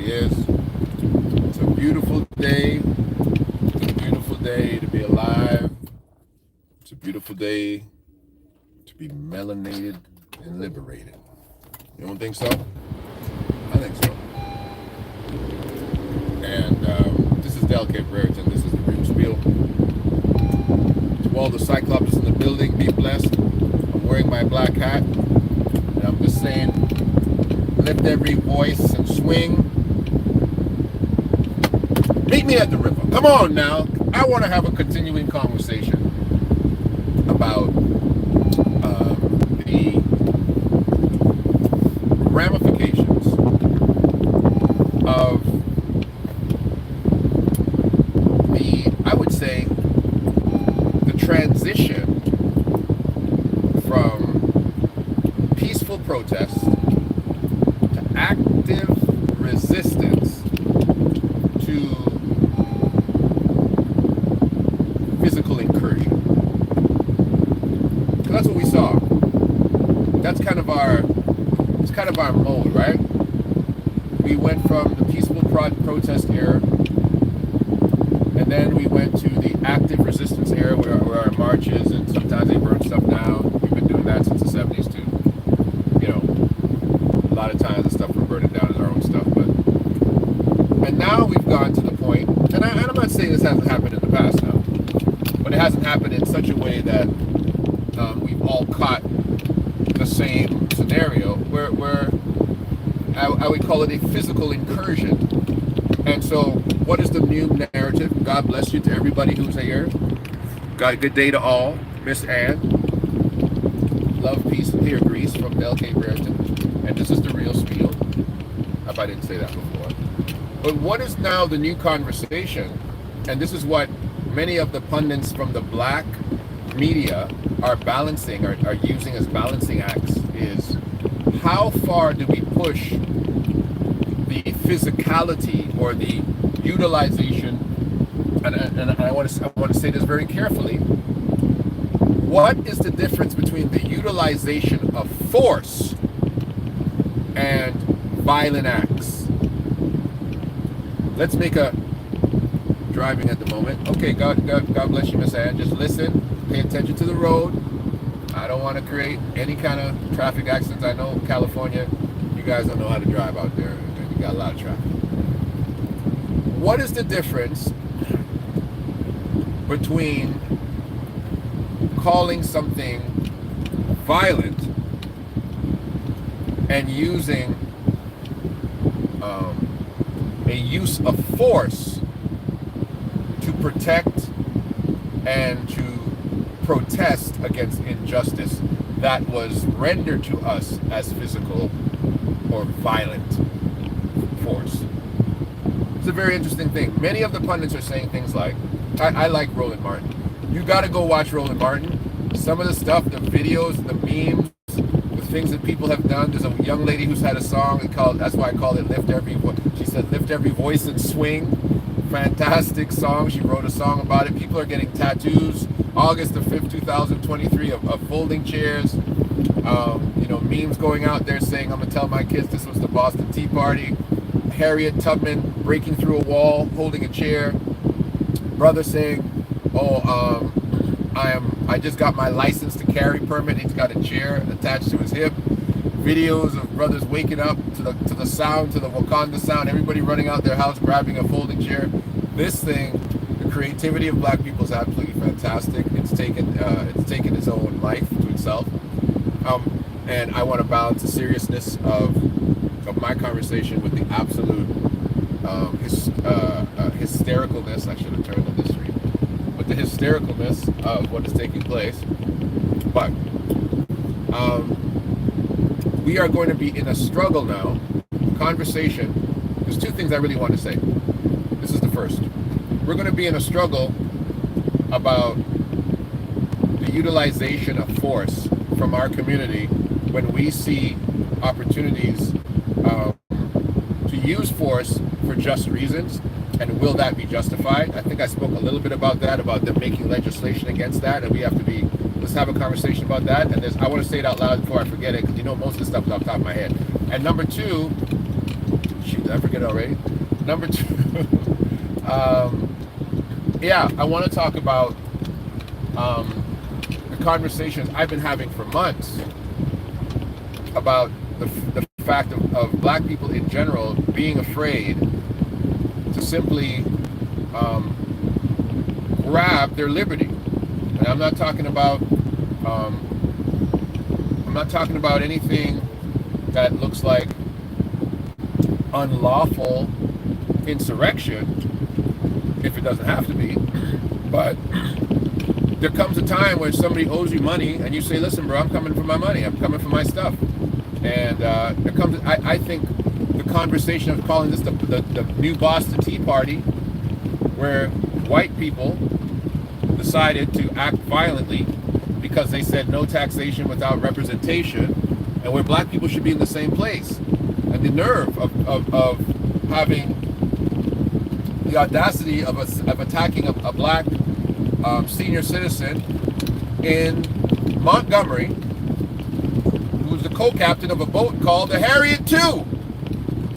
really is. It's a beautiful day. It's a beautiful day to be alive. It's a beautiful day to be melanated and liberated. You don't think so? I think so. And this is Del Cape Brereton. This is the Real Spiel. To all the Cyclops in the building, be blessed. I'm wearing my black hat. And I'm just saying, lift every voice and swing. Meet me at the river. Come on now. I want to have a continuing conversation about the ramifications of I would say, the transition from peaceful protest to active resistance to physical incursion. So that's what we saw. That's kind of our mode, right? We went from the peaceful protest era, and then we went to the active resistance era where our marches, and sometimes they burn stuff down. We've been doing that since the 70s too. You know, a lot of times the stuff we're burning down is our own stuff, and now we've gone to the point, and I'm not saying this hasn't happened in the past now, but it hasn't happened in such a way that we've all caught the same scenario where I would call it a physical incursion. And so what is the new narrative? God bless you to everybody who's here. God, good day to all. Miss Ann. Love, peace, and hair grease from Del Cape Brereton. And this is the Real Spiel. If I didn't say that before. But what is now the new conversation? And this is what many of the pundits from the black media are balancing, are using as balancing acts, is how far do we push the physicality or the utilization, and I want to say this very carefully. What is the difference between the utilization of force and violent acts? Let's make a driving at the moment. Okay, God bless you, Miss Ann. Just listen, pay attention to the road. I don't want to create any kind of traffic accidents. I know California, you guys don't know how to drive out there. You got a lot of traffic. What is the difference between calling something violent and using a use of force to protect and to protest against injustice that was rendered to us as physical or violent force? It's a very interesting thing. Many of the pundits are saying things like, I like Roland Martin. You got to go watch Roland Martin. Some of the stuff, the videos, the memes, the things that people have done. There's a young lady who's had a song called, that's why I call it Lift Every Voice. She said, lift every voice and swing. Fantastic song. She wrote a song about it. People are getting tattoos. August the 5th, 2023 of folding chairs. Memes going out there saying, I'm going to tell my kids this was the Boston Tea Party. Harriet Tubman breaking through a wall, holding a chair. Brother saying, I just got my license to carry permit. He's got a chair attached to his hip. Videos of brothers waking up to the sound, to the Wakanda sound. Everybody running out their house, grabbing a folding chair. This thing, the creativity of black people is absolutely fantastic. It's taken its own life to itself. And I want to balance the seriousness of my conversation with the absolute hystericalness. I should have turned on this street. But the hystericalness of what is taking place. But we are going to be in a struggle now. Conversation. There's two things I really want to say. This is the first. We're going to be in a struggle about the utilization of force from our community when we see opportunities to use force for just reasons, and will that be justified? I think I spoke a little bit about that, about them making legislation against that, and we have to be, let's have a conversation about that. And I want to say it out loud before I forget it, because most of the stuff is off the top of my head. And number two, shoot, I forget already? Number two, yeah, I want to talk about the conversations I've been having for months about the fact of black people in general being afraid to simply grab their liberty. And I'm not talking about anything that looks like unlawful insurrection, if it doesn't have to be. But there comes a time where somebody owes you money and you say, listen, bro, I'm coming for my money, I'm coming for my stuff. And there comes, I think the conversation of calling this the new Boston Tea Party, where white people decided to act violently because they said no taxation without representation, and where black people should be in the same place. And the nerve of having the audacity of attacking a black senior citizen in Montgomery, who was the co-captain of a boat called the Harriet II.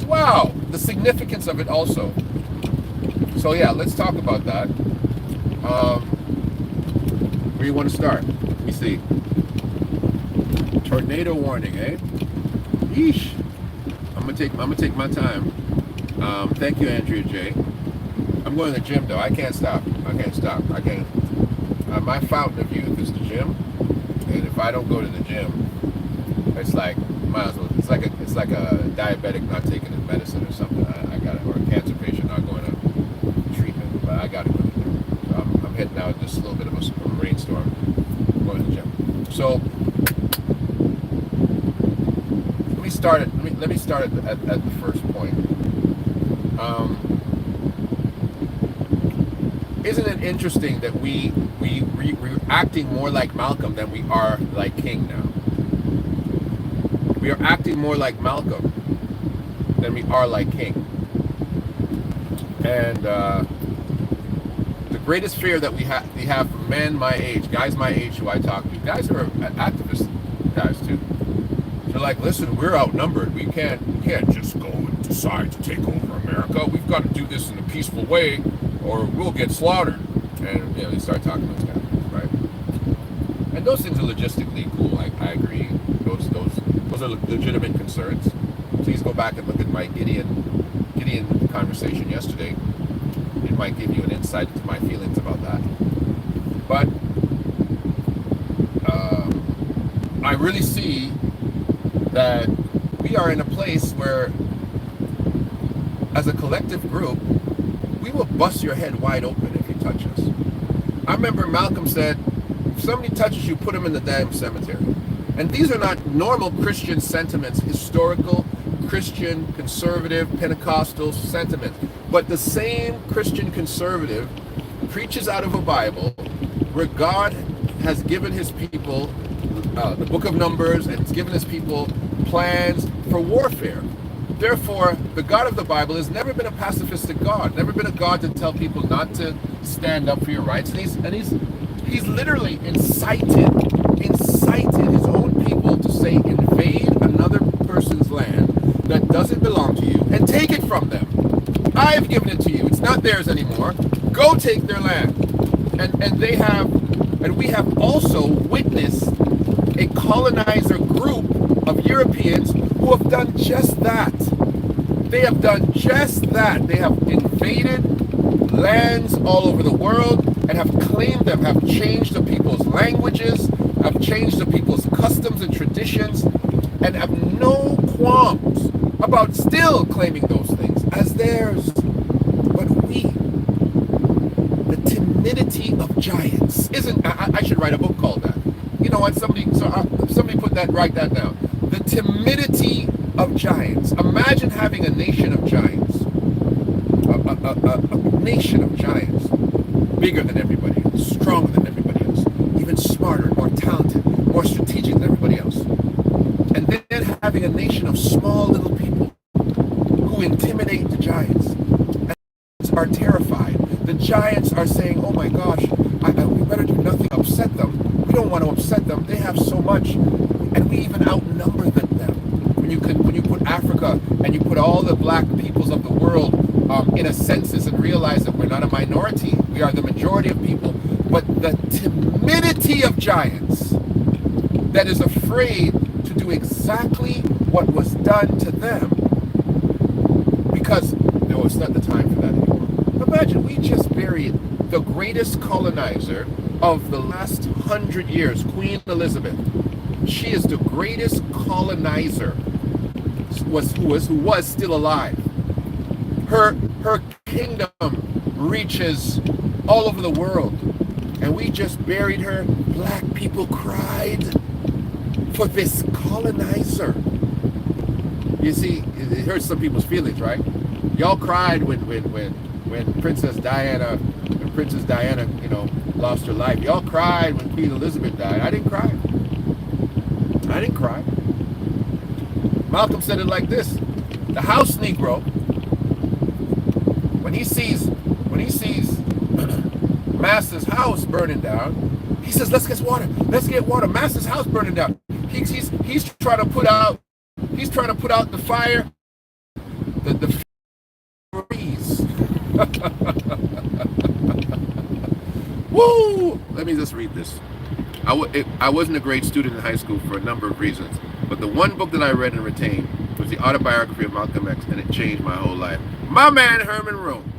Wow, the significance of it also. So yeah, let's talk about that. Where do you want to start? Let me see. Tornado warning, eh? Yeesh. I'm gonna take my time. Thank you, Andrea J. I'm going to the gym though. I can't stop. I can't. My fountain of youth is the gym, and if I don't go to the gym, it's like might as well. It's like a diabetic not taking his medicine or something. I got it, or a cancer patient not going to treatment. But I got to go to the gym. So I'm heading out. Just a little bit of a rainstorm. I'm going to the gym. So let me start at the first point. Isn't it interesting that we're acting more like Malcolm than we are like King now? We are acting more like Malcolm than we are like King. And the greatest fear that we have for men my age, guys my age who I talk to, guys who are activist guys too. They're like, listen, we're outnumbered. We can't just go and decide to take over America. We've got to do this in a peaceful way, or we'll get slaughtered. And they start talking those guys, right? And those things are logistically cool. I agree. Those are legitimate concerns. Please go back and look at my Gideon conversation yesterday. It might give you an insight into my feelings about that. But I really see that we are in a place where, as a collective group, we will bust your head wide open if you touch us. I remember Malcolm said, if somebody touches you, put them in the damn cemetery. And these are not normal Christian sentiments, historical, Christian, conservative, Pentecostal sentiments. But the same Christian conservative preaches out of a Bible where God has given his people the book of Numbers, and it's given his people plans for warfare. Therefore, the God of the Bible has never been a pacifistic God, never been a God to tell people not to stand up for your rights. And he's literally incited his own people to say, invade another person's land that doesn't belong to you and take it from them. I've given it to you. It's not theirs anymore. Go take their land. And we have also witnessed a colonizer group of Europeans who have done just that. They have done just that. They have invaded lands all over the world and have claimed them, have changed the people's languages, have changed the people's customs and traditions, and have no qualms about still claiming those things as theirs. But we, the timidity of giants, I should write a book called that. You know what? Somebody write that down. The timidity of giants. Imagine having a nation of giants. A nation of giants. Bigger than everybody else, stronger than everybody else, even smarter, more talented, more strategic than everybody else. And then having a nation of small little people who intimidate the giants and are terrified. The giants are saying, oh my gosh, we better do nothing to upset them. We don't want to upset them. They have so much, and we even outnumber them. when you put Africa and you put all the black peoples of the world in a census and realize that we're not a minority, we are the majority of people, but the timidity of giants that is afraid to do exactly what was done to them, because no, it's not the time for that anymore. Imagine we just buried the greatest colonizer of the last 100 years, Queen Elizabeth. She is the greatest colonizer who was still alive. Her kingdom reaches all over the world, and we just buried her. Black people cried for this colonizer. You see, it hurts some people's feelings, right? Y'all cried when Princess Diana, lost her life. Y'all cried when Queen Elizabeth died. I didn't cry. Malcolm said it like this: the house Negro, when he sees Master's house burning down, he says, "Let's get water. Let's get water. Master's house burning down." He's trying to put out the fire. The freeze. Woo! Let me just read this. I wasn't a great student in high school for a number of reasons, but the one book that I read and retained was the autobiography of Malcolm X, and it changed my whole life. My man Herman Rome.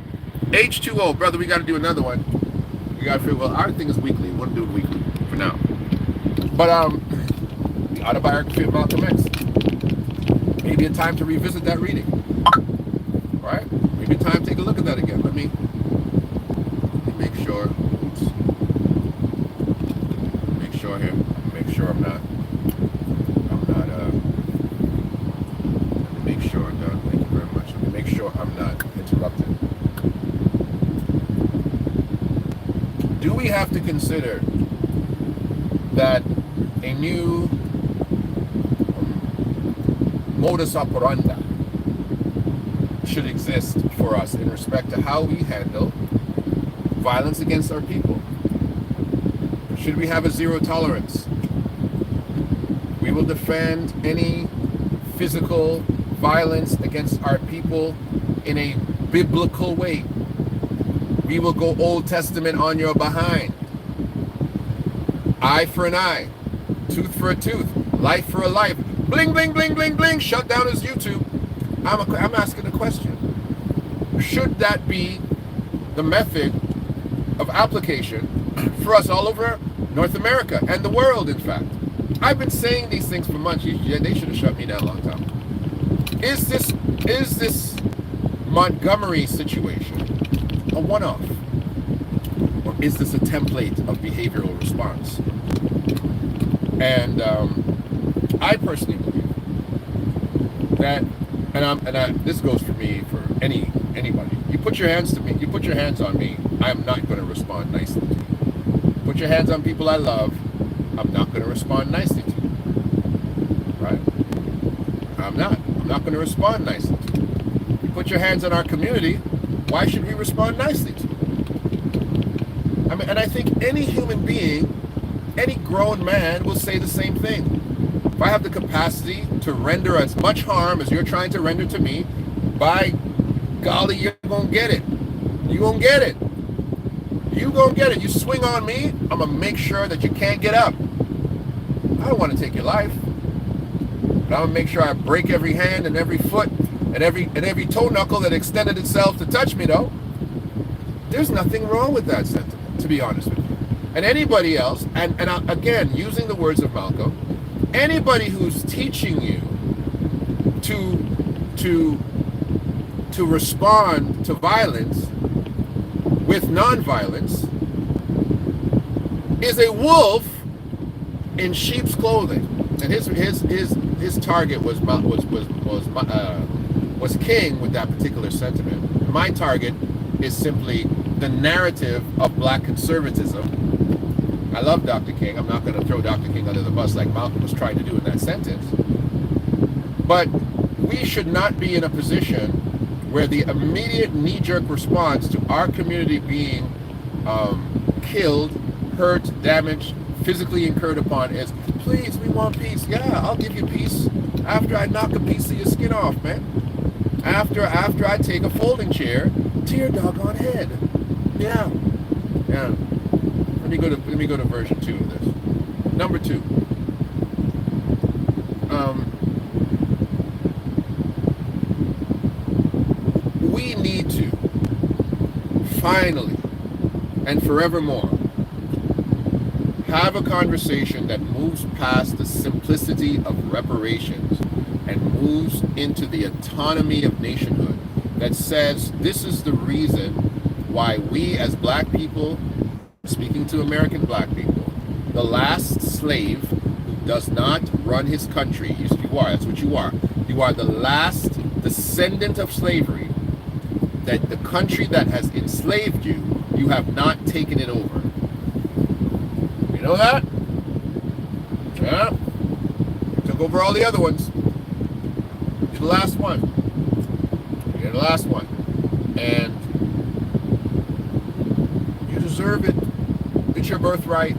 H2O, brother, we got to do another one. We got to figure, well, our thing is weekly. We'll do it weekly for now. But the autobiography of Malcolm X. Maybe a time to revisit that reading. Right? Maybe a time to take a look at that again. Let me make sure. Oops. Make sure here. Make sure I'm not. Let me make sure I'm done. Thank you very much. Let me make sure I'm not interrupted. Do we have to consider that a new modus operandi should exist for us in respect to how we handle violence against our people? Should we have a zero tolerance? We will defend any physical violence against our people in a biblical way. We will go Old Testament on your behind. Eye for an eye, tooth for a tooth, life for a life. Bling, bling, bling, bling, bling. Shut down his YouTube. I'm asking a question. Should that be the method of application for us all over North America and the world, in fact? I've been saying these things for months. Yeah, they should have shut me down a long time. Is this Montgomery situation a one-off? Or is this a template of behavioral response? And I personally believe that, this goes for me, for anybody. You put your hands on me, I'm not going to respond nicely to you. Put your hands on people I love, I'm not going to respond nicely to you. Right? I'm not going to respond nicely to you. You put your hands on our community, why should we respond nicely to you? And I think any human being, any grown man will say the same thing. If I have the capacity to render as much harm as you're trying to render to me, by golly, you're going to get it. You're going to get it. You're going to get it. You swing on me, I'm going to make sure that you can't get up. I don't want to take your life. But I'm going to make sure I break every hand and every foot and every toe knuckle that extended itself to touch me, though. There's nothing wrong with that sentiment, to be honest with you. And anybody else, and again, using the words of Malcolm, anybody who's teaching you to respond to violence with nonviolence is a wolf in sheep's clothing. And his target was king with that particular sentiment. My target is simply the narrative of black conservatism. I love Dr. King. I'm not going to throw Dr. King under the bus like Malcolm was trying to do in that sentence. But we should not be in a position where the immediate knee-jerk response to our community being killed, hurt, damaged, physically incurred upon is, please, we want peace. Yeah, I'll give you peace. After I knock a piece of your skin off, man. After I take a folding chair to your doggone head. Yeah. Yeah. Let me go to version 2 of this. Number 2. We need to finally and forevermore have a conversation that moves past the simplicity of reparations and moves into the autonomy of nationhood, that says this is the reason why we as black people, speaking to American black people, the last slave who does not run his country, you are, that's what you are. You are the last descendant of slavery, that the country that has enslaved you, you have not taken it over. You know that? Yeah. You took over all the other ones. You're the last one. You're the last one. And you deserve it. It's your birthright.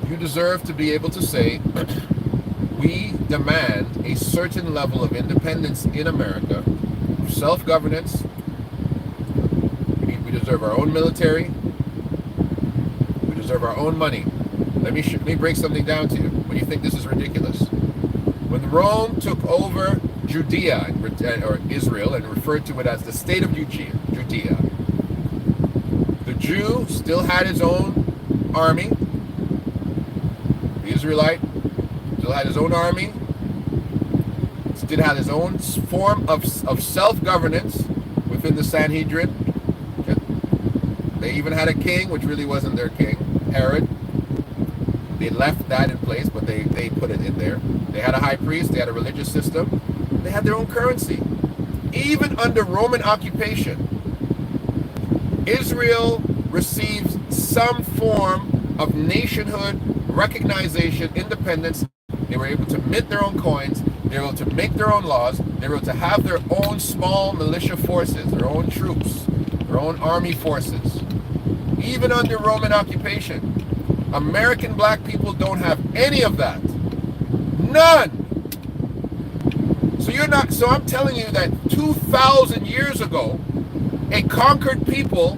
You deserve to be able to say, we demand a certain level of independence in America, self-governance. We deserve our own military. We deserve our own money. Let me break something down to you when you think this is ridiculous. When Rome took over Judea, or Israel, and referred to it as the state of Judea, the Jew still had his own army. The Israelite still had his own army. Still had his own form of self-governance within the Sanhedrin. They even had a king, which really wasn't their king, Herod. They left that in place, but they put it in there. They had a high priest, they had a religious system, they had their own currency. Even under Roman occupation, Israel receives some form of nationhood, recognition, independence. They were able to mint their own coins, they were able to make their own laws, they were able to have their own small militia forces, their own troops, their own army forces. Even under Roman occupation, American black people don't have any of that. None. So I'm telling you that 2,000 years ago, a conquered people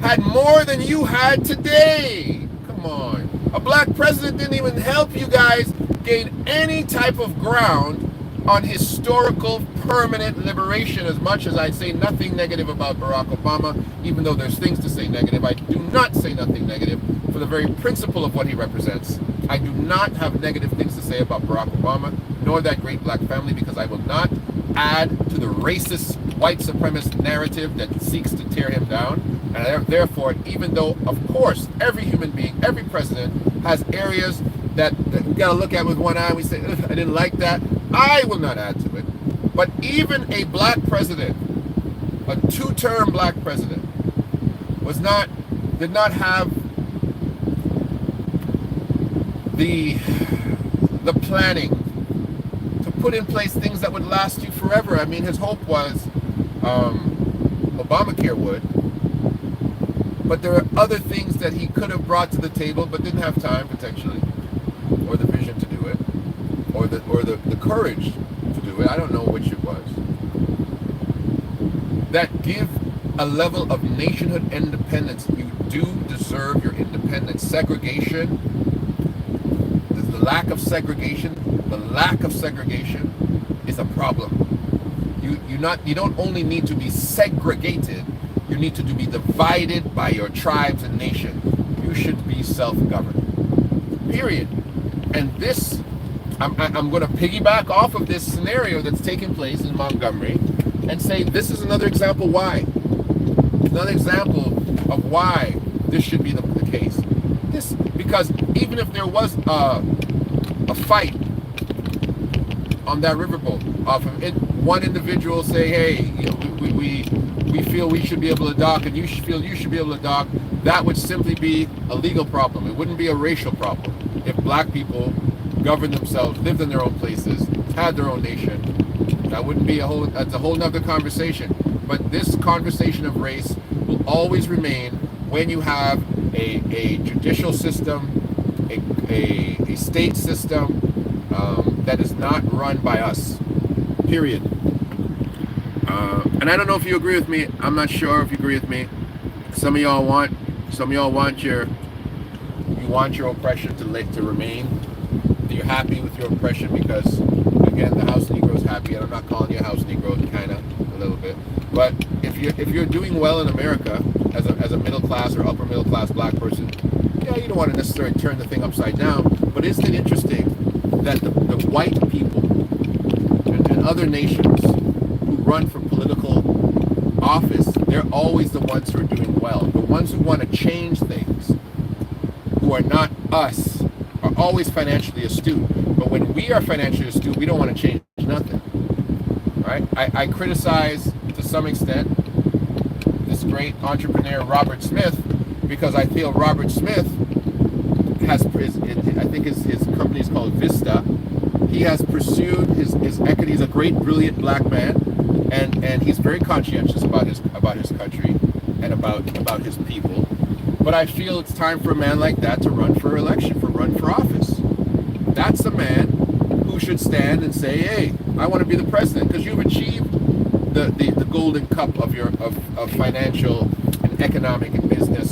had more than you had today. Come on. A black president didn't even help you guys gain any type of ground on historical permanent liberation. As much as I say nothing negative about Barack Obama, even though there's things to say negative, I do not say nothing negative for the very principle of what he represents. I do not have negative things to say about Barack Obama, nor that great black family, because I will not add to the racist, white supremacist narrative that seeks to tear him down. And therefore, even though, of course, every human being, every president has areas that we got to look at with one eye, we say, I didn't like that, I will not add to it. But even a black president, a two-term black president, did not have the planning to put in place things that would last you forever. I mean, his hope was Obamacare would, but there are other things that he could have brought to the table but didn't have time potentially, or the vision to do it, or the courage to do it. I don't know which it was. That give a level of nationhood independence. You do deserve your independence. Segregation, the lack of segregation is a problem. You don't only need to be segregated, you need to be divided by your tribes and nation. You should be self-governed. Period. And this, I'm going to piggyback off of this scenario that's taking place in Montgomery and say this is another example why. Another example of why this should be the case. Because even if there was a fight on that riverboat, off of it, one individual say, hey, we feel we should be able to dock, and you feel you should be able to dock, that would simply be a legal problem. It wouldn't be a racial problem. If black people governed themselves, lived in their own places, had their own nation, that wouldn't be that's a whole nother conversation. But this conversation of race will always remain when you have a judicial system, a state system that is not run by us. Period. And I don't know if you agree with me. I'm not sure if you agree with me. Some of y'all want your oppression to remain. You're happy with your oppression because, again, the house Negro is happy, and I'm not calling you a house Negro, kind of a little bit. But if you're doing well in America as a middle class or upper middle class black person, yeah, you don't want to necessarily turn the thing upside down. But isn't it interesting that the white people and other nations who run for political office, they're always the ones who are doing well. The ones who want to change things, who are not us, are always financially astute. But when we are financially astute, we don't want to change nothing. Right? I criticize to some extent this great entrepreneur Robert Smith because I feel Robert Smith has, I think his company is called Vista. He has pursued his equity. He's a great, brilliant black man, and he's very conscientious about his country and about his people. But I feel it's time for a man like that to run for office. That's the man who should stand and say, "Hey, I want to be the president," because you've achieved the golden cup of financial and economic and business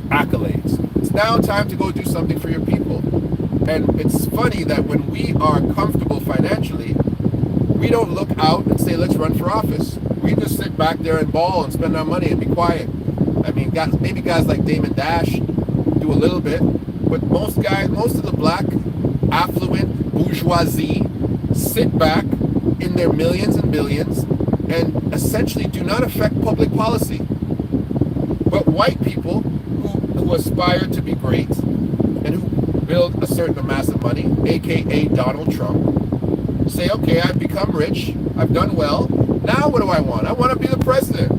accolades. It's now time to go do something for your people. And it's funny that when we are comfortable financially, we don't look out and say, let's run for office. We just sit back there and bawl and spend our money and be quiet. I mean, maybe guys like Damon Dash do a little bit, but most of the black, affluent bourgeoisie sit back in their millions and billions and essentially do not affect public policy. But white people who aspire to be great and who build a certain amass of money, aka Donald Trump, say, okay, I've become rich, I've done well, now what do I want? I want to be the president.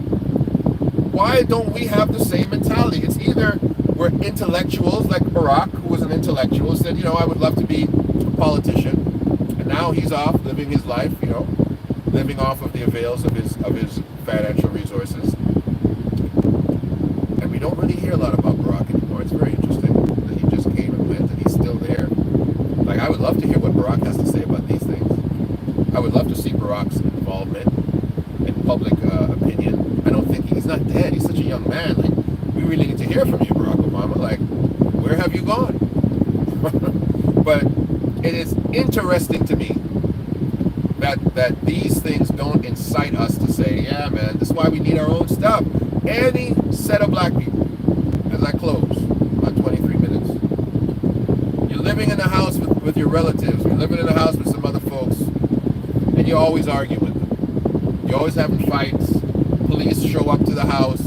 Why don't we have the same mentality? It's either we're intellectuals like Barack, who was an intellectual, said, I would love to be a politician, and now he's off living his life, living off of the avails of his financial resources. And we don't really hear a lot about Barack anymore. It's very interesting that he just came and went and he's still there. Like, I would love to hear what Barack has to say about these things. I would love to see Barack's involvement in public opinion. I don't think he's not dead. He's such a young man. Like, we really need to hear from you, Barack Obama. Like, where have you gone? But it is interesting to me that these things don't incite us to say, yeah, man, this is why we need our own stuff. Any set of black people, as I close, about 23 minutes, you're living in the house with your relatives, you're living in the house with some other folks, and you always argue with them. You're always having fights. Police show up to the house.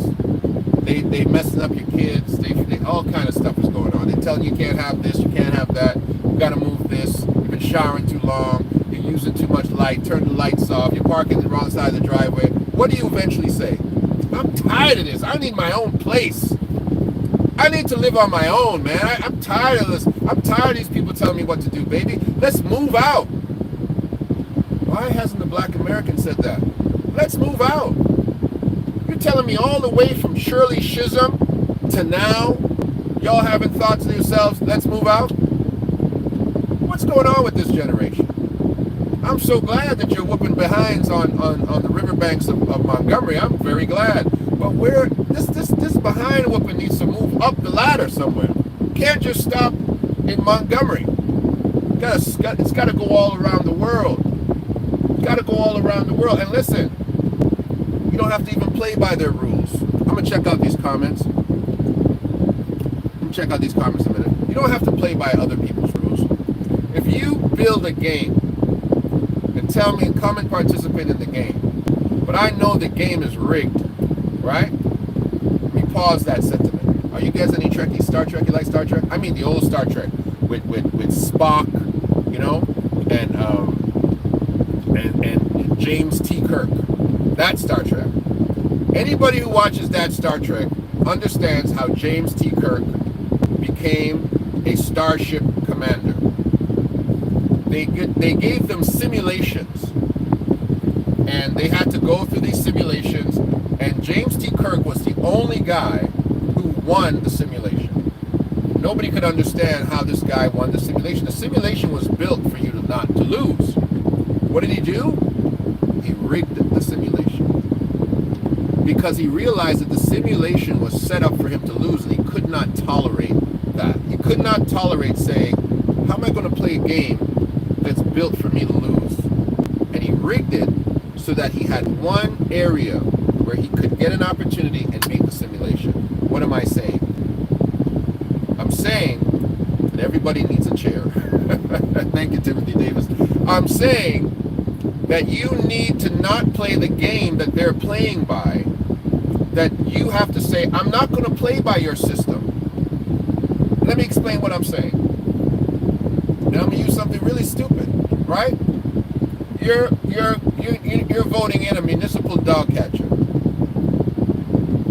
They messing up your kids. They all kind of stuff is going on. They're telling you can't have this, you can't have that. You got to move this. You've been showering too long. You're using too much light. Turn the lights off. You're parking the wrong side of the driveway. What do you eventually say? I'm tired of this. I need my own place. I need to live on my own, man. I'm tired of this. I'm tired of these people telling me what to do, baby. Let's move out. Why hasn't the black American said that? Let's move out. You're telling me all the way from Shirley Chisholm to now, y'all having thoughts to yourselves, let's move out? What's going on with this generation? I'm so glad that you're whooping behinds on the riverbanks of Montgomery. I'm very glad. But where this behind whooping needs to move up the ladder somewhere. Can't just stop in Montgomery. It's got to go all around the world. It's got to go all around the world. And listen, you don't have to even play by their rules. I'm going to check out these comments. Check out these comments a minute. You don't have to play by other people's rules. If you build a game and tell me, come and participate in the game, but I know the game is rigged, right? Let me pause that sentiment. Are you guys any Trekkies? Star Trek? You like Star Trek? I mean the old Star Trek with Spock, and James T. Kirk. That Star Trek. Anybody who watches that Star Trek understands how James T. Kirk became a starship commander. They gave them simulations, and they had to go through these simulations, and James T. Kirk was the only guy who won the simulation. nobody could understand how this guy won the simulation. The simulation was built for you to lose. What did he do? He rigged the simulation. Because he realized that the simulation was set up for him to lose, and he could not tolerate that. He could not tolerate saying, how am I going to play a game that's built for me to lose? And he rigged it so that he had one area where he could get an opportunity and make the simulation. What am I saying? I'm saying that everybody needs a chair. Thank you, Timothy Davis. I'm saying that you need to not play the game that they're playing by, that you have to say, I'm not going to play by your system. Let me explain what I'm saying. Now I'm going to use something really stupid, right? You're voting in a municipal dog catcher.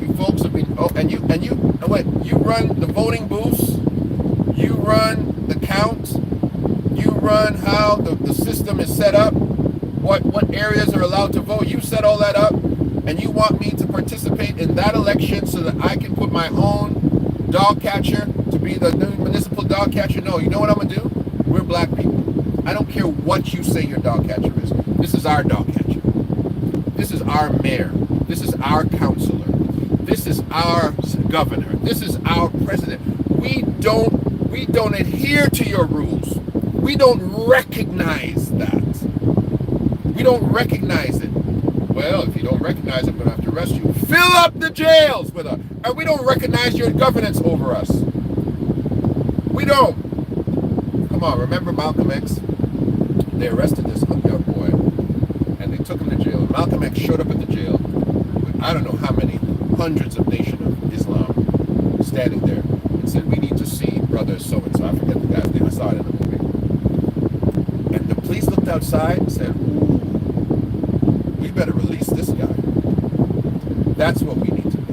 You folks have been, you run the voting booths, you run the count, you run how the system is set up, what areas are allowed to vote. You set all that up, and you want me to participate in that election so that I can put my own dog catcher to be the new municipal dog catcher? No, you know what I'm going to do? We're black people. I don't care what you say your dog catcher is. This is our dog catcher. This is our mayor. This is our councilor. This is our governor. This is our president. We don't adhere to your rules. We don't recognize that. We don't recognize it. Well, if you don't recognize it, I'm going to have to arrest you. Fill up the jails with us. And we don't recognize your governance over us. We don't. Come on, remember Malcolm X? They arrested this young boy, and they took him to jail. Malcolm X showed up at the jail with I don't know how many hundreds of Nation of Islam standing there and said, we need to see brother so-and-so. I forget the guy's name. I saw it in the movie. And the police looked outside and said, we better release this guy. That's what we need to be.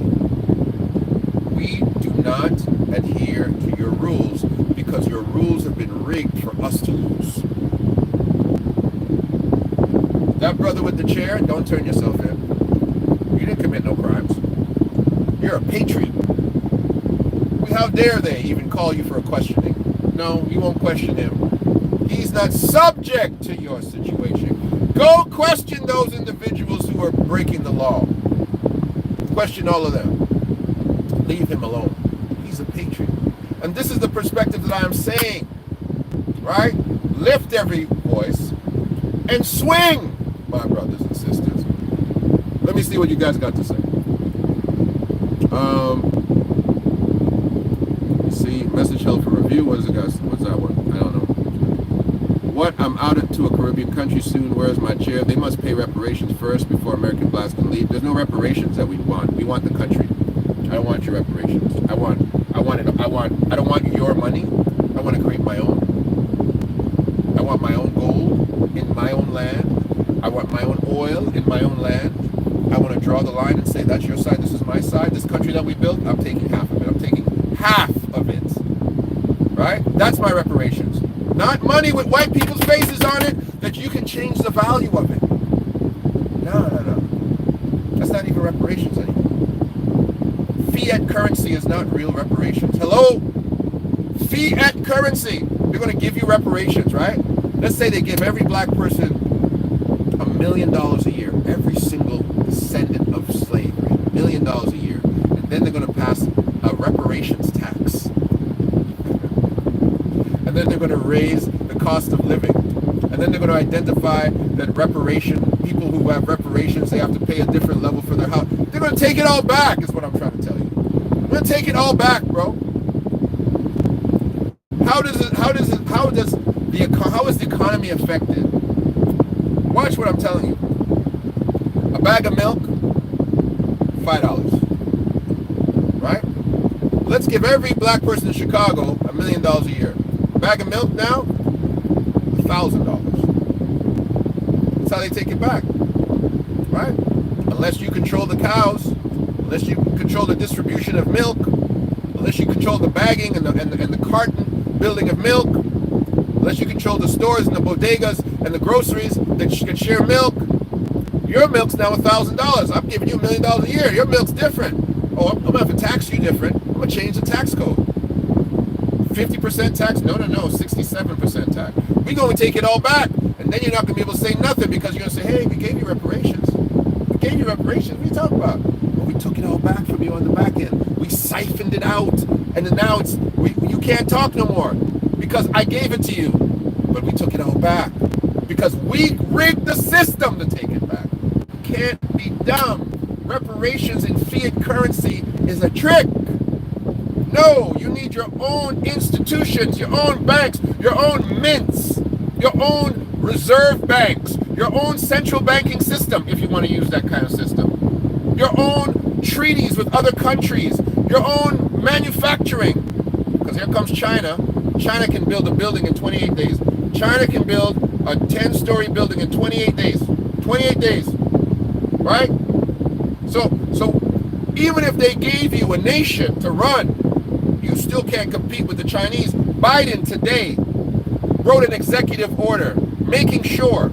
We do not adhere to your rules because your rules have been rigged for us to lose. That brother with the chair, don't turn yourself in. You didn't commit no crimes. You're a patriot. How dare they even call you for a questioning? No, you won't question him. He's not subject to your situation. Go question those individuals who are breaking the law. Question all of them. Leave him alone. He's a patriot. And this is the perspective that I am saying. Right? Lift every voice and swing, my brothers and sisters. Let me see what you guys got to say. See, message held for review. What is it, guys? What's that one? I don't know. What? I'm out to a Caribbean country soon. Where's my chair? They must pay reparations first before American blacks can leave. There's no reparations that we want. We want the country. I don't want your reparations. I don't want your money. I want to create my own. I want my own gold in my own land. I want my own oil in my own land. I want to draw the line and say, that's your side, this is my side. This country that we built, I'm taking half of it. I'm taking half of it. Right? That's my reparations. Not money with white people's faces on it that you can change the value of it. No. That's not even reparations anymore. Fiat currency is not real reparations. Hello? Fiat currency. They're going to give you reparations, right? Let's say they give every black person $1 million a year. Every single descendant of slavery. $1 million a year. And then they're going to pass a reparations tax. And then they're going to raise the cost of living. And then they're going to identify that people who have reparations, they have to pay a different level for their house. They're going to take it all back, is what I'm trying to tell you. We're going to take it all back, bro. How is the economy affected? Watch what I'm telling you. A bag of milk, $5. Right? Let's give every black person in Chicago $1 million a year. A bag of milk now, $1,000. That's how they take it back. Right? Unless you control the cows, unless you control the distribution of milk, unless you control the bagging and the carton building of milk, unless you control the stores and the bodegas and the groceries that can share milk, your milk's now $1,000. I'm giving you $1 million a year. Your milk's different. Oh, I'm going to have to tax you different. I'm going to change the tax code. 50% tax? No, 67% tax. We're going to take it all back. And then you're not going to be able to say nothing because you're going to say, hey, we gave you reparations. We gave you reparations. What are you talking about? Well, we took it all back from you on the back end. We siphoned it out. And then now you can't talk no more because I gave it to you. But we took it all back because we rigged the system to take it back. Can't be dumb. Reparations in fiat currency is a trick. No, you need your own institutions, your own banks, your own mints, your own reserve banks, your own central banking system if you want to use that kind of system. Your own treaties with other countries, your own manufacturing. Because here comes China. China can build a building in 28 days. China can build a 10-story building in 28 days. 28 days. Right? So even if they gave you a nation to run, you still can't compete with the Chinese. Biden today wrote an executive order making sure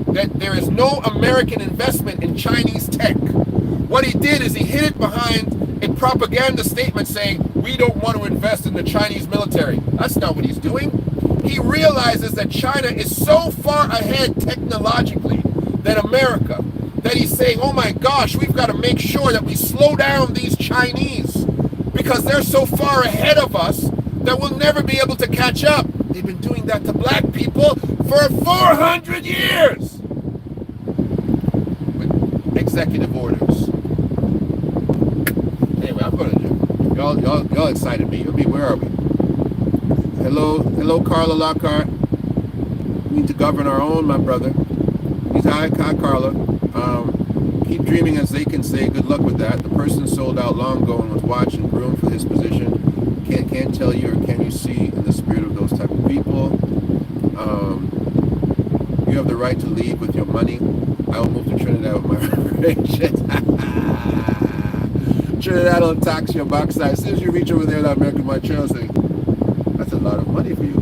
that there is no American investment in Chinese tech. What he did is he hid it behind a propaganda statement saying, we don't want to invest in the Chinese military. That's not what he's doing. He realizes that China is so far ahead technologically than America that he's saying, oh my gosh, we've got to make sure that we slow down these Chinese because they're so far ahead of us that we'll never be able to catch up. They've been doing that to black people for 400 years with executive orders. Anyway, I'm going to y'all excited me. I mean, where are we? Hello, Carla Lockhart. We need to govern our own, my brother. Hi, Carla. Keep dreaming, as they can say. Good luck with that. The person sold out long ago and was watched and groomed for his position. Can't tell you, or can you see in the spirit of those type of people? You have the right to leave with your money. I will move to Trinidad with my reparations. Trinidad will tax your backside. As soon as you reach over there, that American White Trail, say, that's a lot of money for you.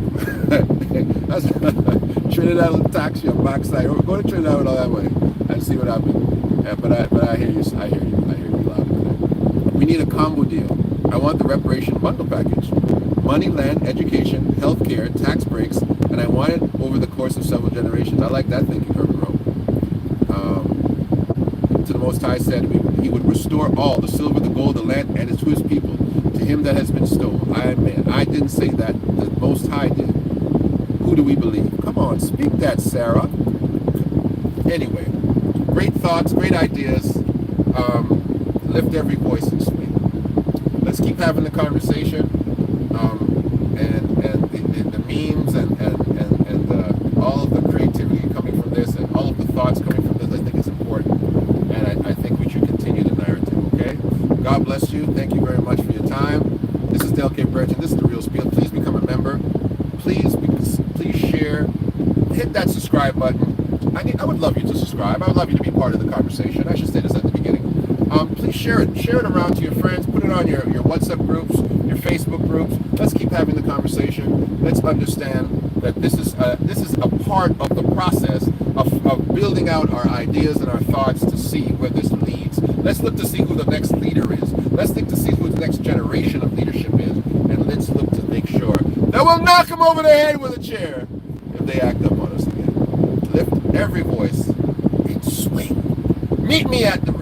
Trinidad will tax your backside. Go to Trinidad with all that money and see what happens. Yeah, but I hear you. I hear you loud and clear. We need a combo deal. I want the reparation bundle package. Money, land, education, healthcare, tax breaks, and I want it over the course of several generations. I like that thinking, Herman wrote. To the Most High said he would restore all, the silver, the gold, the land, and to his people, to him that has been stolen. I am man. I didn't say that. The Most High did. Who do we believe? Come on, speak that, Sarah. Anyway, great thoughts, great ideas. Lift every voice and swing. Let's keep having the conversation, and the memes and all of the creativity coming from this and all of the thoughts coming from this. I think it's important, and I think we should continue the narrative. Okay. God bless you. Thank you very much for your time. This is Dale K. Burton. This is The Real Spiel. Please become a member. Please share. Hit that subscribe button. I would love you to subscribe. I would love you to be part of the conversation. I should say this at the beginning. Please share it around to your friends. Put it on your WhatsApp groups, your Facebook groups. Let's keep having the conversation. Let's understand that this is a part of the process of building out our ideas and our thoughts to see where this leads. Let's look to see who the next leader is. Let's look to see who the next generation of leadership is. And let's look to make sure that we'll knock them over the head with a chair if they act up on us again. Lift every voice and swing. Meet me at the